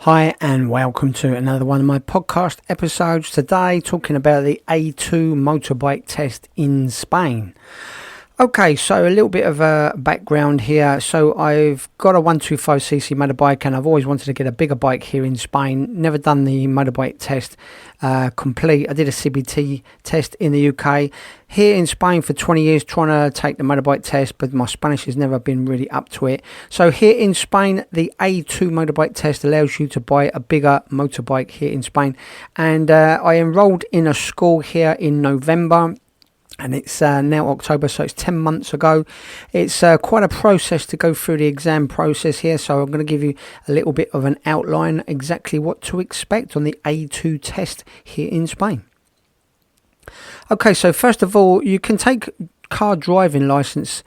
Hi and welcome to another one of my podcast episodes. Today talking about the A2 motorbike test in Spain. Okay, so a little bit of a background here. So I've got a 125cc motorbike and I've always wanted to get a bigger bike here in Spain. Never done the motorbike test complete. I did a CBT test in the UK. Here in Spain for 20 years trying to take the motorbike test, but my Spanish has never been really up to it. So here in Spain, the A2 motorbike test allows you to buy a bigger motorbike here in Spain. And I enrolled in a school here in November. And it's now October, so it's 10 months ago. It's quite a process to go through the exam process here, so I'm going to give you a little bit of an outline exactly what to expect on the A2 test here in Spain. Okay, so first of all, you can take car driving license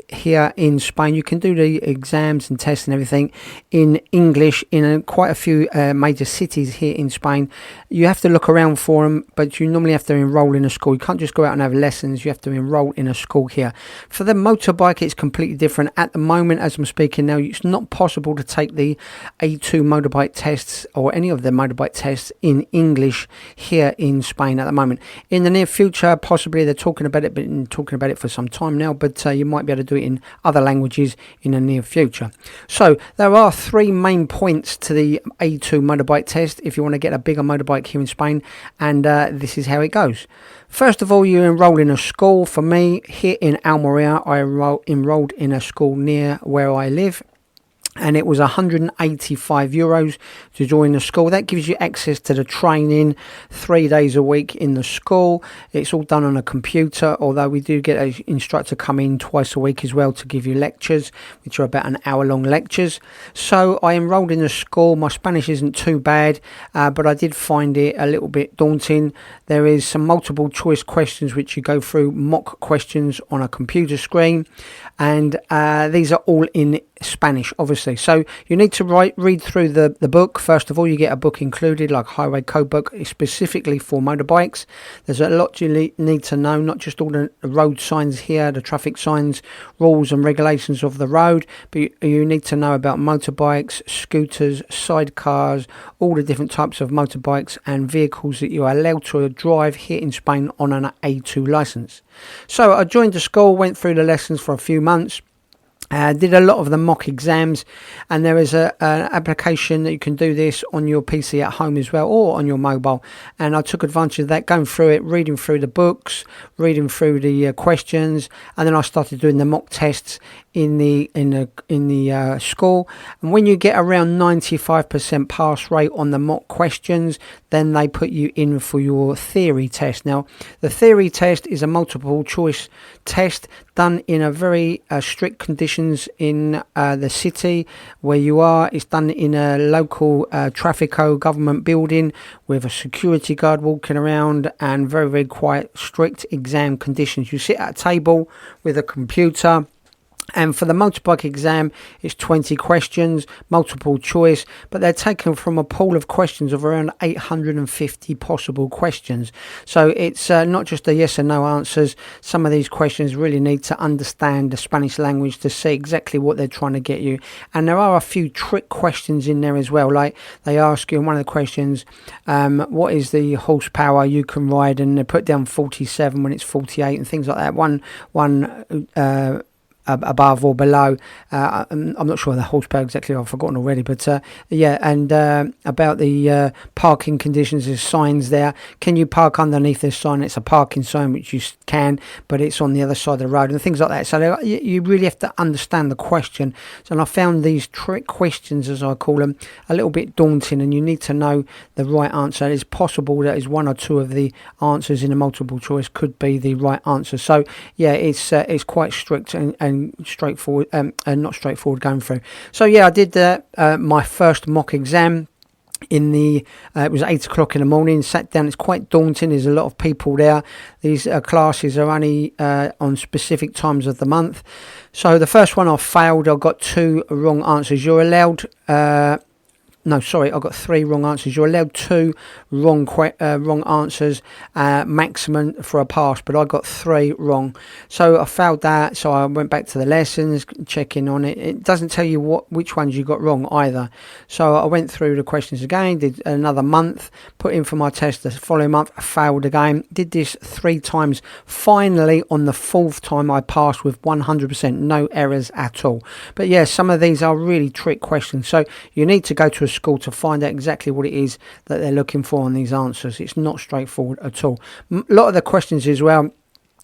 here in Spain. You can do the exams and tests and everything in English in quite a few major cities here in Spain. You have to look around for them, but you normally have to enroll in a school. You can't just go out and have lessons. You have to enroll in a school here. For the motorbike, it's completely different. At the moment, as I'm speaking now, it's not possible to take the A2 motorbike tests or any of the motorbike tests in English here in Spain at the moment. In the near future, possibly they're talking about it, but talking about it for some time now, but you might be able to do it in other languages in the near future. So there are three main points to the A2 motorbike test if you want to get a bigger motorbike here in Spain, and this is how it goes. First of all, you enroll in a school. For me, here in Almeria, I enrolled in a school near where I live, and it was €185 to join the school. That gives you access to the training 3 days a week in the school. It's all done on a computer, although we do get an instructor come in twice a week as well to give you lectures, which are about an hour-long lectures. So I enrolled in the school. My Spanish isn't too bad, but I did find it a little bit daunting. There is some multiple choice questions which you go through, mock questions on a computer screen, and these are all in Spanish, obviously. So you need to read through the book. First of all, you get a book included, like highway code book, specifically for motorbikes. There's a lot you need to know, not just all the road signs here, the traffic signs, rules and regulations of the road, but you need to know about motorbikes, scooters, sidecars, all the different types of motorbikes and vehicles that you are allowed to drive here in Spain on an A2 license. So I joined the school, went through the lessons for a few months. Did a lot of the mock exams, and there is an application that you can do this on your PC at home as well, or on your mobile. And I took advantage of that, going through it, reading through the books, reading through the questions, and then I started doing the mock tests in the school. And when you get around 95% pass rate on the mock questions, then they put you in for your theory test. Now, the theory test is a multiple choice test done in a very strict conditions in the city where you are. It's done in a local Trafico government building with a security guard walking around, and very, very quite strict exam conditions. You sit at a table with a computer. And for the motorbike exam, it's 20 questions, multiple choice, but they're taken from a pool of questions of around 850 possible questions. So it's not just a yes and no answers. Some of these questions really need to understand the Spanish language to see exactly what they're trying to get you. And there are a few trick questions in there as well. Like they ask you in one of the questions, what is the horsepower you can ride? And they put down 47 when it's 48 and things like that. One above or below. I'm not sure the horsepower exactly, I've forgotten already, but yeah, and about the parking conditions, there's signs there. Can you park underneath this sign? It's a parking sign, which you can, but it's on the other side of the road and things like that. So you really have to understand the question. So, and I found these trick questions, as I call them, a little bit daunting, and you need to know the right answer. It's possible that is one or two of the answers in a multiple choice could be the right answer. So yeah, it's quite strict and straightforward, and not straightforward going through. So yeah, I did my first mock exam in the it was 8 o'clock in the morning. Sat down. It's quite daunting. There's a lot of people there. These classes are only on specific times of the month. So the first one I failed. I got 2 wrong answers. You're allowed no, sorry, I got 3 wrong answers. You're allowed 2 wrong answers maximum for a pass, but I got 3 wrong. So I failed that, so I went back to the lessons, checking on it. It doesn't tell you which ones you got wrong either. So I went through the questions again, did another month, put in for my test the following month, I failed again, did this 3 times. Finally, on the 4th time, I passed with 100%, no errors at all. But yeah, some of these are really trick questions. So you need to go to a school to find out exactly what it is that they're looking for on these answers. It's not straightforward at all. A lot of the questions as well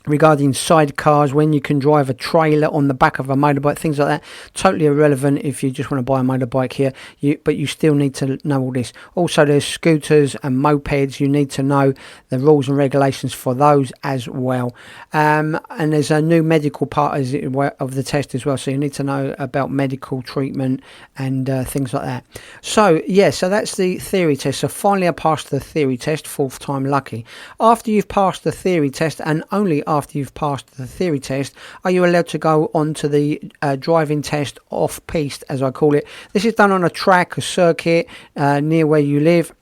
regarding sidecars, when you can drive a trailer on the back of a motorbike, things like that, totally irrelevant if you just want to buy a motorbike here, but you still need to know all this. Also, there's scooters and mopeds. You need to know the rules and regulations for those as well. And there's a new medical part of the test as well, so you need to know about medical treatment and things like that. So yeah, so that's the theory test. So finally I passed the theory test, 4th time lucky. After you've passed the theory test, and only after you've passed the theory test, are you allowed to go on to the driving test off-piste, as I call it. This is done on a track, a circuit near where you live.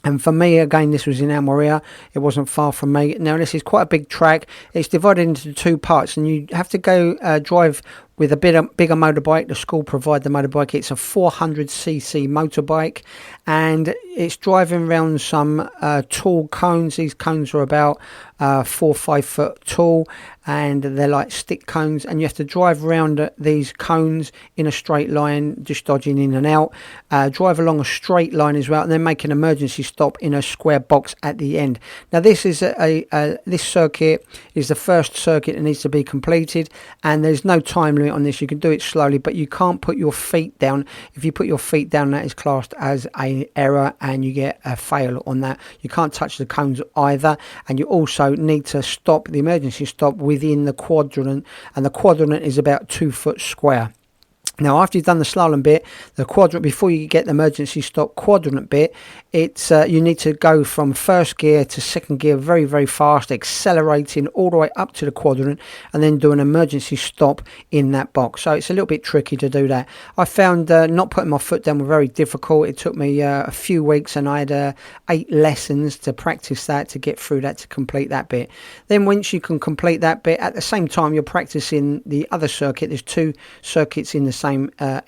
And for me, again, this was in Almeria. It wasn't far from me. Now, this is quite a big track. It's divided into 2 parts, and you have to go drive with a bigger motorbike. The school provide the motorbike. It's a 400cc motorbike, and it's driving around some tall cones. These cones are about 4 or 5 foot tall, and they're like stick cones, and you have to drive around these cones in a straight line, just dodging in and out. Drive along a straight line as well, and then make an emergency stop in a square box at the end. Now, this is this circuit is the first circuit that needs to be completed, and there's no time limit on this. You can do it slowly, but you can't put your feet down. If you put your feet down, that is classed as an error, and you get a fail on that. You can't touch the cones either, and you also need to stop the emergency stop within the quadrant, and the quadrant is about 2 foot square. Now, after you've done the slalom bit, the quadrant, before you get the emergency stop quadrant bit, it's you need to go from first gear to second gear very, very fast, accelerating all the way up to the quadrant, and then do an emergency stop in that box. So it's a little bit tricky to do that. I found not putting my foot down was very difficult. It took me a few weeks, and I had 8 lessons to practice that, to get through that, to complete that bit. Then once you can complete that bit, at the same time you're practicing the other circuit. There's 2 circuits in the same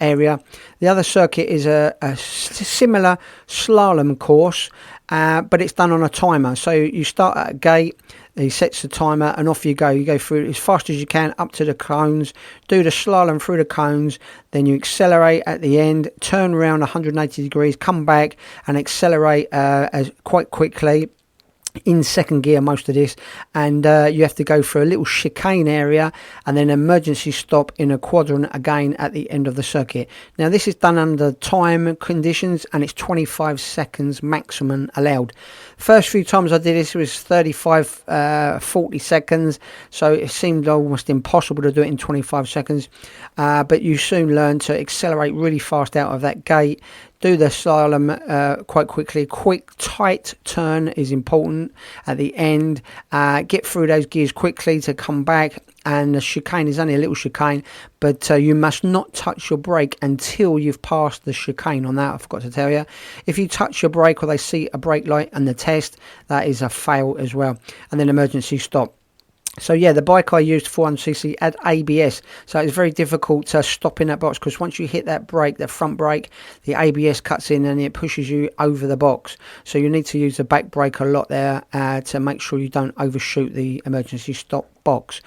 area. The other circuit is a similar slalom course, but it's done on a timer. So you start at a gate, he sets the timer, and off you go. You go through as fast as you can up to the cones, do the slalom through the cones, then you accelerate at the end, turn around 180 degrees, come back and accelerate quite quickly in second gear, most of this, and you have to go through a little chicane area, and then emergency stop in a quadrant again at the end of the circuit. Now, this is done under time conditions, and it's 25 seconds maximum allowed. First few times I did this, it was 40 seconds, so it seemed almost impossible to do it in 25 seconds, but you soon learn to accelerate really fast out of that gate, do the slalom quite quickly. Quick, tight turn is important at the end. Get through those gears quickly to come back. And the chicane is only a little chicane, but you must not touch your brake until you've passed the chicane on that. I forgot to tell you. If you touch your brake, or they see a brake light on the test, that is a fail as well. And then emergency stop. So yeah, the bike I used, 400cc, had ABS, so it's very difficult to stop in that box, because once you hit that brake, the front brake, the ABS cuts in and it pushes you over the box. So you need to use the back brake a lot there to make sure you don't overshoot the emergency stop box.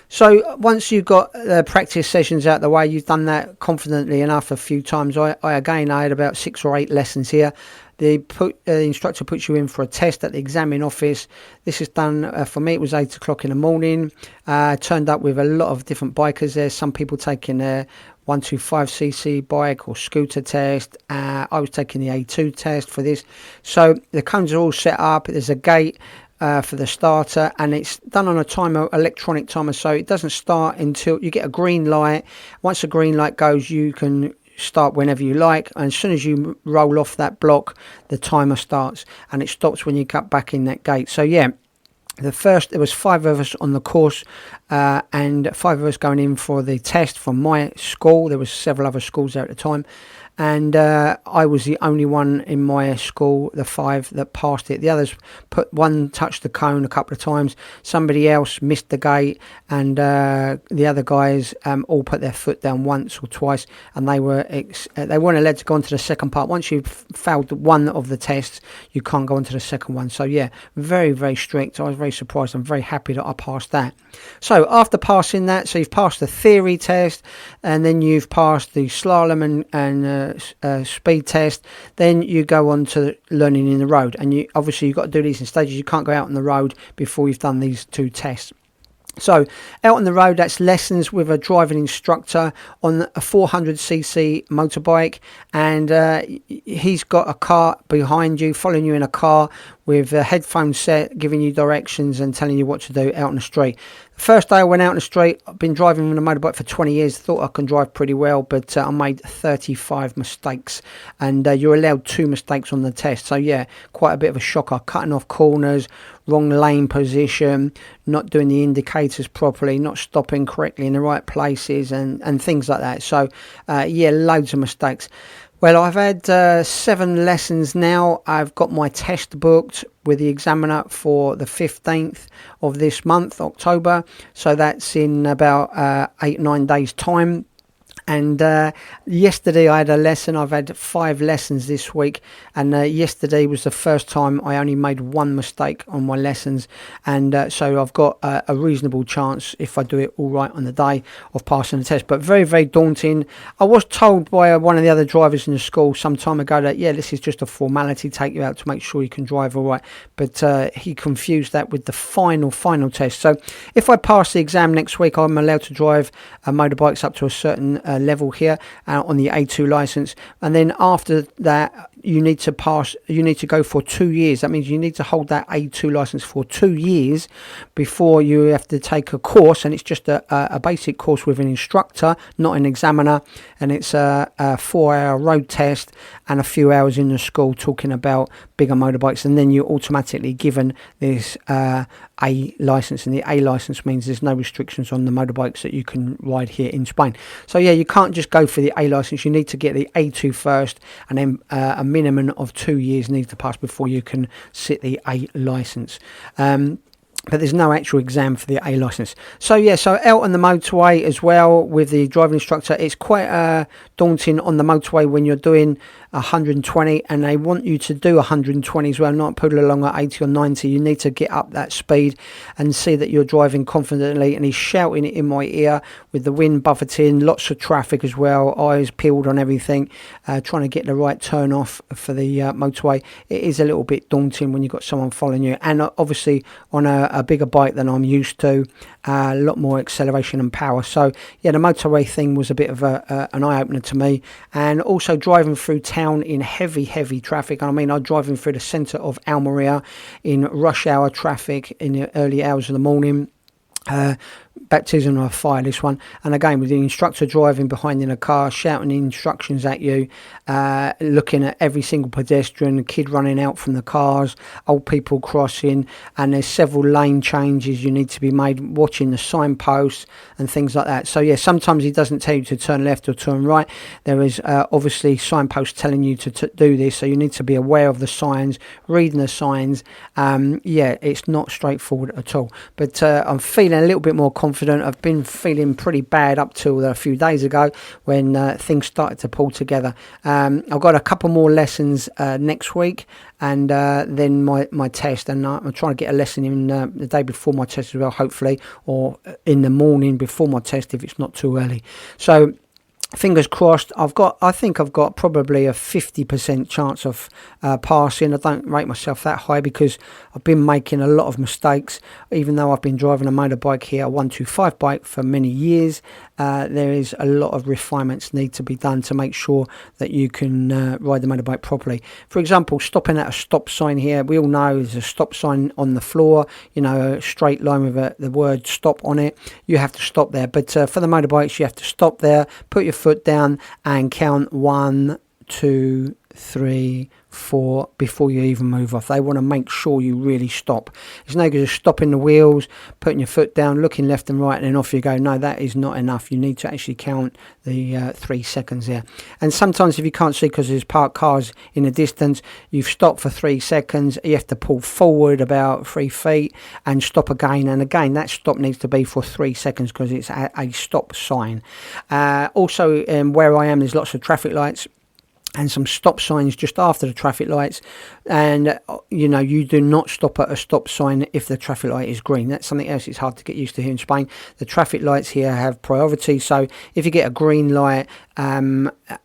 So once you've got the practice sessions out the way, you've done that confidently enough a few times. I had about 6 or 8 lessons here. The instructor puts you in for a test at the examining office. This is done, for me, it was 8 o'clock in the morning. Turned up with a lot of different bikers there. Some people taking their 125cc bike or scooter test. I was taking the A2 test for this. So the cones are all set up. There's a gate for the starter, and it's done on a timer, electronic timer, so it doesn't start until you get a green light. Once the green light goes, you can start whenever you like, and as soon as you roll off that block, the timer starts, and it stops when you cut back in that gate. So yeah, there was 5 of us on the course, and 5 of us going in for the test from my school. There was several other schools there at the time, and I was the only one in my school, the 5 that passed it. The others touched the cone a couple of times. Somebody else missed the gate, and the other guys all put their foot down once or twice, and they weren't allowed to go on to the second part. Once you've failed one of the tests, you can't go on to the second one. So yeah, very, very strict. I was very surprised. I'm very happy that I passed that. So after passing that, so you've passed the theory test, and then you've passed the slalom and speed test, then you go on to learning in the road, and you've got to do these in stages. You can't go out on the road before you've done these 2 tests. So out on the road, that's lessons with a driving instructor on a 400cc motorbike, and he's got a car behind you, following you in a car with a headphone set, giving you directions and telling you what to do out on the street. First day I went out on the street, I've been driving on a motorbike for 20 years, thought I can drive pretty well, but I made 35 mistakes, and you're allowed 2 mistakes on the test. So yeah, quite a bit of a shocker. Cutting off corners, wrong lane position, not doing the indicators properly, not stopping correctly in the right places, and things like that. So yeah, loads of mistakes. Well, I've had 7 lessons now. I've got my test booked with the examiner for the 15th of this month, October. So that's in about 8-9 days' time. And yesterday I had a lesson. I've had 5 lessons this week, and yesterday was the first time I only made 1 mistake on my lessons, and so I've got a reasonable chance, if I do it all right on the day, of passing the test. But very, very daunting. I was told by one of the other drivers in the school some time ago that yeah, this is just a formality, take you out to make sure you can drive all right, but he confused that with the final test. So if I pass the exam next week, I'm allowed to drive motorbikes up to a certain level here on the A2 license, and then after that you need to go for 2 years. That means you need to hold that A2 license for 2 years before you have to take a course, and it's just a basic course with an instructor, not an examiner, and it's a 4-hour road test and a few hours in the school talking about bigger motorbikes, and then you're automatically given this A license, and the A license means there's no restrictions on the motorbikes that you can ride here in Spain. So yeah, you can't just go for the A license, you need to get the A2 first, and then a minimum of 2 years needs to pass before you can sit the A license. But there's no actual exam for the A license. So yeah, so out on the motorway as well with the driving instructor, it's quite daunting on the motorway when you're doing 120 and they want you to do 120 as well, not put along at 80 or 90. You need to get up that speed and see that you're driving confidently, and he's shouting it in my ear with the wind buffeting, lots of traffic as well, eyes peeled on everything, trying to get the right turn off for the motorway. It is a little bit daunting when you've got someone following you, and obviously on a bigger bike than I'm used to, a lot more acceleration and power. So yeah, the motorway thing was a bit of an eye-opener to me, and also driving through town in heavy traffic. I mean, I'm driving through the centre of Almeria in rush hour traffic in the early hours of the morning. Baptism of fire, this one, and again with the instructor driving behind in a car, shouting instructions at you, looking at every single pedestrian, a kid running out from the cars, old people crossing, and there's several lane changes you need to be made, watching the signposts and things like that. So yeah, sometimes he doesn't tell you to turn left or turn right. There is obviously signposts telling you to do this, so you need to be aware of the signs, reading the signs. Yeah, it's not straightforward at all, but I'm feeling a little bit more confident. I've been feeling pretty bad up till a few days ago when things started to pull together. I've got a couple more lessons next week, and then my test, and I'm trying to get a lesson in the day before my test as well, hopefully, or in the morning before my test if it's not too early. So fingers crossed. I think I've got probably a 50% chance of passing. I don't rate myself that high because I've been making a lot of mistakes. Even though I've been driving a motorbike here, a 125 bike, for many years, there is a lot of refinements need to be done to make sure that you can ride the motorbike properly. For example, stopping at a stop sign here. We all know there's a stop sign on the floor, a straight line with the word stop on it. You have to stop there. But for the motorbikes, you have to stop there, put your foot down and count 1, 2, 3, 4 before you even move off. They want to make sure you really stop. It's no good just stopping the wheels, putting your foot down, looking left and right, and then off you go. No, that is not enough. You need to actually count the 3 seconds there. And sometimes if you can't see because there's parked cars in the distance, you've stopped for 3 seconds, you have to pull forward about 3 feet and stop again. And again, that stop needs to be for 3 seconds because it's a stop sign. Also, where I am, there's lots of traffic lights and some stop signs just after the traffic lights, and you do not stop at a stop sign if the traffic light is green. That's something else it's hard to get used to here in Spain. The traffic lights here have priority, so if you get a green light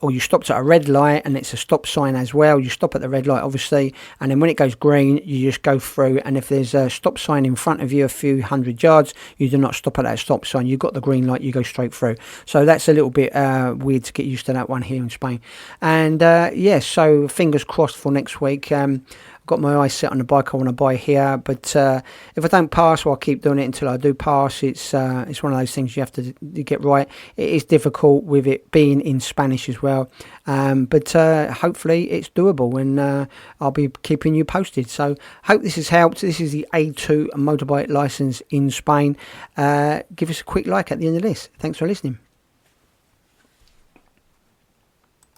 or you stopped at a red light and it's a stop sign as well, you stop at the red light obviously, and then when it goes green you just go through, and if there's a stop sign in front of you a few hundred yards, you do not stop at that stop sign. You've got the green light, you go straight through. So that's a little bit weird to get used to that one here in Spain. And so fingers crossed for next week. I've got my eyes set on the bike I want to buy here, but if I don't pass, well, I'll keep doing it until I do pass. It's one of those things you have to get right. It is difficult with it being in Spanish as well, but hopefully it's doable, and I'll be keeping you posted. So hope this has helped. This is the A2 motorbike license in Spain. Give us a quick like at the end of this. Thanks for listening.